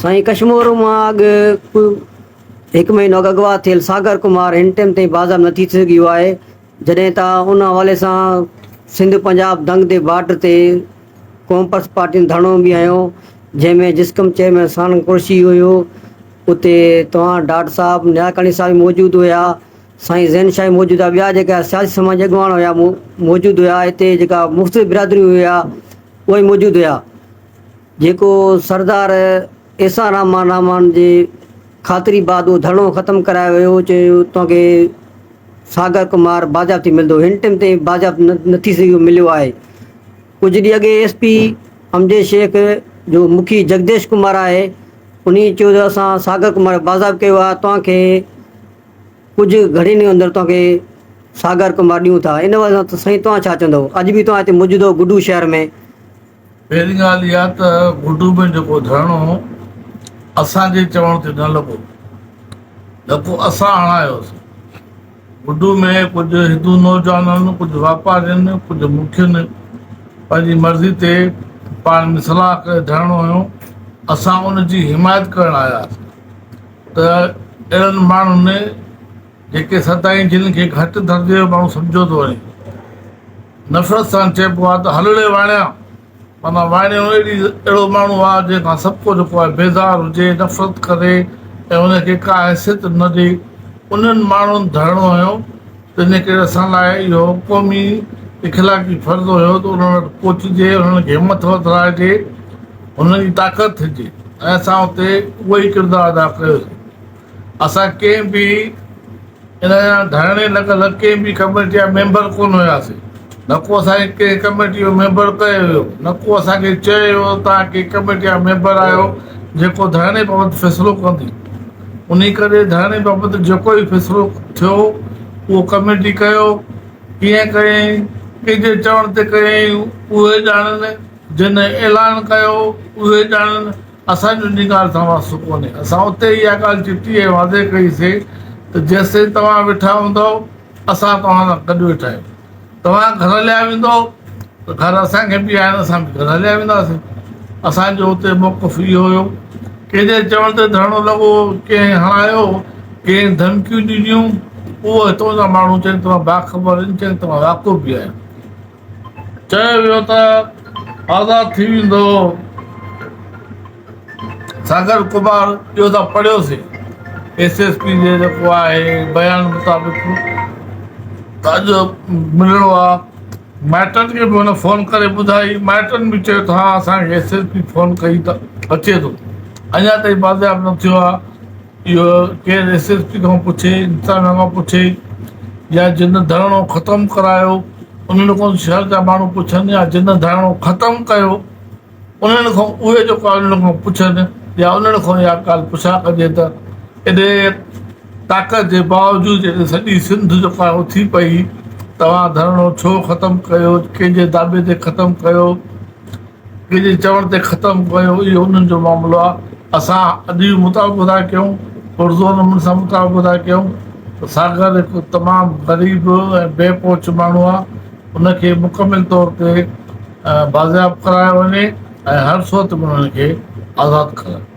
साईं कश्मीर मां अॻु हिकु महीनो अॻु थियल सागर कुमार हिन टाइम ताईं बाज़ार न थी सघियो आहे। जॾहिं तव्हां उन हवाले सां सिंध पंजाब दंग ते बार्डर ते कॉम्पर्स पार्टी धरणो बि आहियो, जंहिंमें जिस्कम चेयरमैन साण कुर्शी हुयो। उते तव्हां डॉक्टर साहब न्याकाणी साहिब मौजूदु हुया, साईं ज़ैन शाह मौजूदु हुआ, ॿिया जेका सियासी समाज अॻुवान हुया मौजूदु हुया। हिते जेका मुख़्तलिफ़ बिरादरियूं हुया उहे मौजूदु हुया। जेको सरदार एसाराम रहमान जे ख़ातिरी बाद उहो धरणो ख़तमु करायो वियो, चयो तव्हांखे सागर कुमार बाज़ाब्ती मिलंदो। हिन टाइम ते बाज़ाब न थी सघियो मिलियो आहे। कुझु ॾींहं अॻे SP अमजद शेख जो मुखी जगदेश कुमार आहे, उन चयो त असां सागर कुमार बाज़ाब कयो आहे, तव्हांखे कुझु घणी ॾींहं अंदरि तव्हांखे सागर कुमार ॾियूं था। इन वजह सां साईं तव्हां छा चवंदव? अॼु बि तव्हां हिते मौजूदु हो गुडू शहर में। पहिरीं ॻाल्हि इहा त गुडू में जेको धरणो असांजे चवण ते न लॻो असां हणायोसीं। गुडू में कुझु हिंदू नौजवाननि, कुझु वापारियुनि, कुझु मुखियुनि पंहिंजी मर्ज़ी ते पाण में सलाह करे धरणो हुयो। असां उनजी हिमायत करणु आयासीं त अहिड़नि माण्हुनि जेके सदाईं जिन खे घटि दर्जे जो माण्हू सम्झो थो वञे, नफ़रत सां चइबो आहे त हलड़े वाणिया, माना वाणियो अहिड़ो माण्हू आहे जंहिंखां सभु को जेको आहे बेज़ार हुजे, नफ़रत करे ऐं उनखे का हैसियत न ॾे, उन्हनि माण्हुनि धरणो हुयो। त इन करे असां लाइ इहो क़ौमी इख़लाक़ी फ़र्ज़ु हुयो त उन्हनि वटि पहुचिजे, उन्हनि खे हिमत वधाइजे, हुननि जी ताक़त थिए ऐं असां उते उहो ई किरदारु अदा कयोसीं। असां कंहिं बि इन धरणे लॻल कंहिं बि कमेटी जा मेंबर कोन हुयासीं, न को असांखे कंहिं कमेटी जो मेंबर कयो वियो, न को असांखे चयो वियो तव्हां कंहिं कमेटी जा मेंबर आहियो जेको धरणे बाबति फ़ैसिलो कंदी। उन करे धरणे बाबति जेको ई फ़ैसिलो थियो उहो कमेटी कयो। कीअं कयईं, कंहिंजे चवण ते कयईं उहे ॼाणनि, जिन ऐलान कयो उहे ॼाणनि। असांजो इन ॻाल्हि सां वास्तो कोन्हे। असां उते इहा ॻाल्हि चिटी ऐं वाज़े कईसीं त जेसिताईं तव्हां वेठा हूंदव असां तव्हां सां गॾु वेठा आहियूं। तव्हां घर हलिया वेंदो त घर असांखे बि आहिनि, असां बि घर हलिया वेंदासीं। असांजो हुते मौक़िफ़ इहो हुयो। कंहिंजे चवण ते धरणो लॻो, कंहिं हणायो, कंहिं धमकियूं ॾिनियूं, उहो हितां जा माण्हू चवनि तव्हां बाख़बर आहिनि, चवनि तव्हां वाक़ुफ़ बि आहियो। चयो वियो त आज़ादु थी वेंदो सागर कुमार, इहो त पढ़ियोसीं SSP जे जेको आहे बयान मुताबिक़ त अॼु मिलणो आहे। माइटनि खे बि हुन फ़ोन करे ॿुधाई, माइटनि बि चयो त हा असांखे SSP फ़ोन कई त अचे थो। अञा ताईं बाज़ाब न थियो आहे। इहो केरु SSP खां पुछे, इंतज़ामिया खां पुछे, या जिन धरणो ख़तमु करायो उन्हनि खां शहर जा माण्हू पुछनि, या जिन धरणो ख़तमु कयो उन्हनि खां उहे जेको आहे उन्हनि खां पुछनि, या उन्हनि खां इहा ॻाल्हि पुछा कजे त एॾे ताक़त जे बावजूदि जॾहिं सॼी सिंध जेको आहे उथी पई, तव्हां धरणो छो ख़तमु कयो, कंहिंजे दाबे ते ख़तमु कयो, कंहिंजे चवण ते ख़तमु कयो, इहो उन्हनि जो मामिलो आहे। असां अॼु बि मुताबिक़ था कयूं, पुरज़ोर नमूने सां मुताबिक़ था कयूं त सागर हिकु तमामु ग़रीब ऐं बेपहुच माण्हू आहे, उनखे मुकमिल तौर ते बाज़ियाब करायो वञे ऐं हर सूरत में उन्हनि खे आज़ादु करायो।